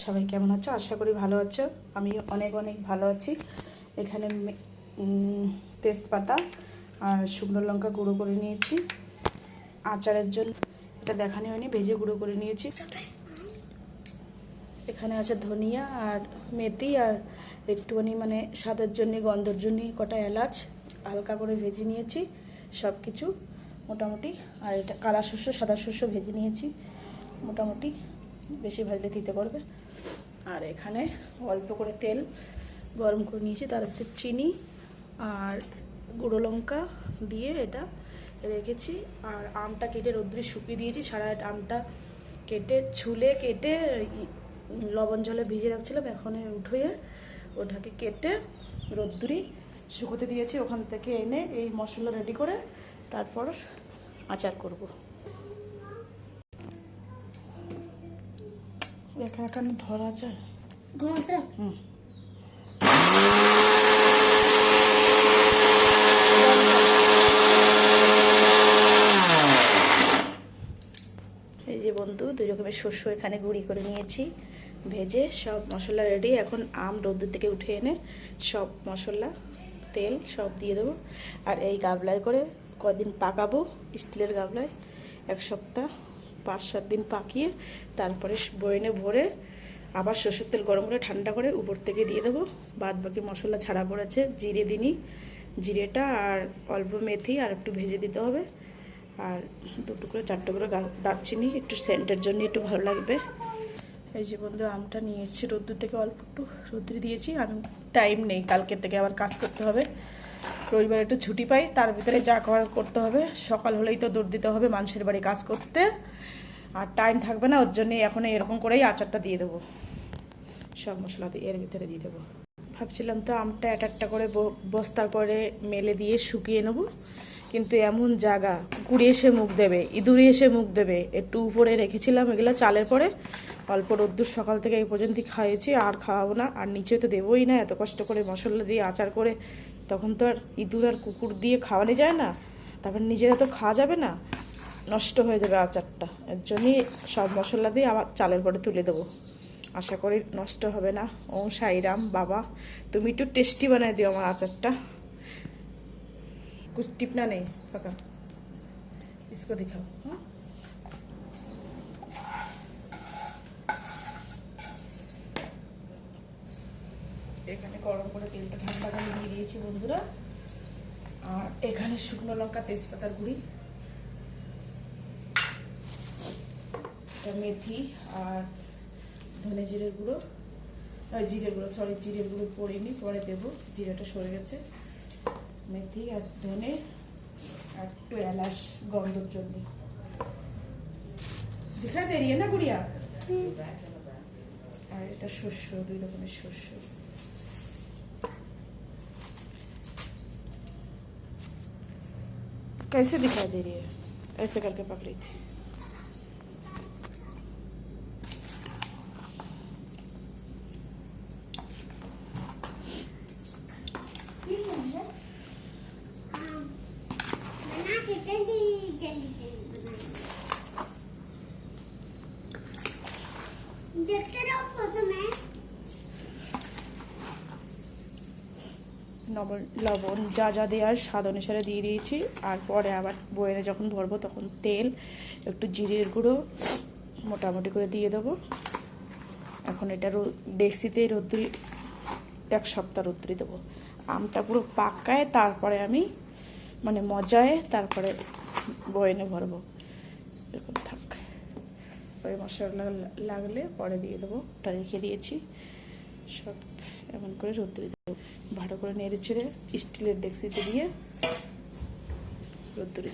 সবাই কেমন আছো? আশা করি ভালো আছো। আমি অনেক অনেক ভালো আছি। এখানে তেজপাতা আর শুকনো লঙ্কা গুঁড়ো করে নিয়েছি আচারের জন্য। এটা দেখানি হয়নি, ভেজে গুঁড়ো করে নিয়েছি। এখানে আছে ধনিয়া আর মেথি আর একটুখানি স্বাদের জন্য, গন্ধের জন্য কটা এলাচ হালকা করে ভেজে নিয়েছি সব কিছু মোটামুটি। আর এটা কালা শস্য, সাদা শস্য ভেজে নিয়েছি মোটামুটি, বেশি ভাজলে দিতে করবে। আর এখানে অল্প করে তেল গরম করে নিয়েছি, তার ভিতরে চিনি আর গুঁড়ো লঙ্কা দিয়ে এটা রেখেছি। আর আমটা কেটে রোদ্দুরে শুকিয়ে দিয়েছি। সারা আমটা কেটে ছুলে কেটে লবণ জলে ভিজিয়ে রাখছিলাম, এখন উঠিয়ে ওটাকে কেটে রোদ্দুরে শুকোতে দিয়েছি। ওখান থেকে এনে এই মশলা রেডি করে তারপর আচার করব। একা একা ধরা যায়। হুম, এই যে বন্ধু, 2 রকমের শস্য এখানে গুঁড়ি করে নিয়েছি ভেজে, সব মশলা রেডি। এখন আম রোদ্দুর থেকে উঠে এনে সব মশলা তেল সব দিয়ে দেবো। আর এই গাবলায় করে কদিন পাকাবো, স্টিলের গাবলায় 1 সপ্তাহ 5-7 দিন পাকিয়ে তারপরে বয়নে ভরে আবার সরষের তেল গরম করে ঠান্ডা করে উপর থেকে দিয়ে দেবো। বাদ বাকি মশলা ছাড়া পড়েছে, জিরে দিনই, জিরেটা আর অল্প মেথি আর একটু ভেজে দিতে হবে। আর 2 টুকরো 4 টুকরো দারচিনি, একটু সেন্টের জন্য একটু ভালো লাগবে। এই যে বন্ধু, আমটা নিয়ে এসেছি রোদ্দুর থেকে, অল্প একটু রোদ্দুরে দিয়েছি। আমি টাইম নেই, কালকে থেকে আবার কাজ করতে হবে। রবিবার একটু ছুটি পাই, তার ভিতরে যা করার করতে হবে। সকাল হলেই তো দৌড় দিতে হবে মানুষের বাড়ি কাজ করতে, আর টাইম থাকবে না। ওর জন্যে এখন এরকম করেই আচারটা দিয়ে দেবো, সব মশলা দিয়ে এর ভিতরে দিয়ে দেবো। ভাবছিলাম তো আমটা একটা করে বস্তা করে মেলে দিয়ে শুকিয়ে নেবো, কিন্তু এমন জায়গা, কুকুরে এসে মুখ দেবে, ইঁদুরে এসে মুখ দেবে। একটু উপরে রেখেছিলাম এগুলো চালের পরে, অল্প রোদ্দুর সকাল থেকে এই পর্যন্ত খাইয়েছি, আর খাওয়াবো না। আর নিচে তো দেবোই না, এত কষ্ট করে মশলা দিয়ে আচার করে, তখন তো আর ইঁদুর আর কুকুর দিয়ে খাওয়ানো যায় না, তারপর নিজেরা তো খাওয়া যাবে না, নষ্ট হয়ে যাবে আচারটা। এর জন্যই সব মশলা দিয়ে আবার চালের পরে তুলে দেবো, আশা করি নষ্ট হবে না। ও সাইরাম বাবা, তুমি একটু টেস্টি বানাই দিও আমার আচারটা। कुछ टिपना नहीं पका, इसको दिखाओ। हाँ, এখানে গরম করে তেলটা ঠান্ডা করে নিয়ে দিয়েছি বন্ধুরা। আর এখানে শুকনো লঙ্কা, তেজপাতার গুঁড়ি, মেথি আর ধনে জিরের গুঁড়ো, জিরের গুঁড়ো সরি, জিরের গুঁড়ো পড়েনি, পরে দেবো, জিরাটা সরে গেছে। মেথি আর ধনে আর একটু এলাচ গন্ধর জন্য। দেখা দে রিয়া না গুড়িয়া। আর এটা শস্য, 2 রকমের শস্য। कैसे दिखाई दे रही है? ऐसे करके पकड़ी थी। লবণ যা যা দেওয়ার স্বাদ অনুসারে দিয়ে দিয়েছি। আর পরে আবার বয়েনে যখন ভরবো তখন তেল, একটু জিরের গুঁড়ো মোটামুটি করে দিয়ে দেবো। এখন এটা ডেক্সিতে রোদ্দুরি 1 সপ্তাহ রোদ্দুরি দেবো। আমটা পুরো পাকায় তারপরে আমি মজায় তারপরে বয়েনে ভরবো। এরকম থাক, ওই মশলা লাগলে পরে দিয়ে দেবো। ওটা রেখে দিয়েছি সব, এমন করে রোদ্দুরে দেবো। ভালো করে নেড়ে ছেড়ে স্টিলের ডেক্সিতে দিয়ে রোদ্দুরে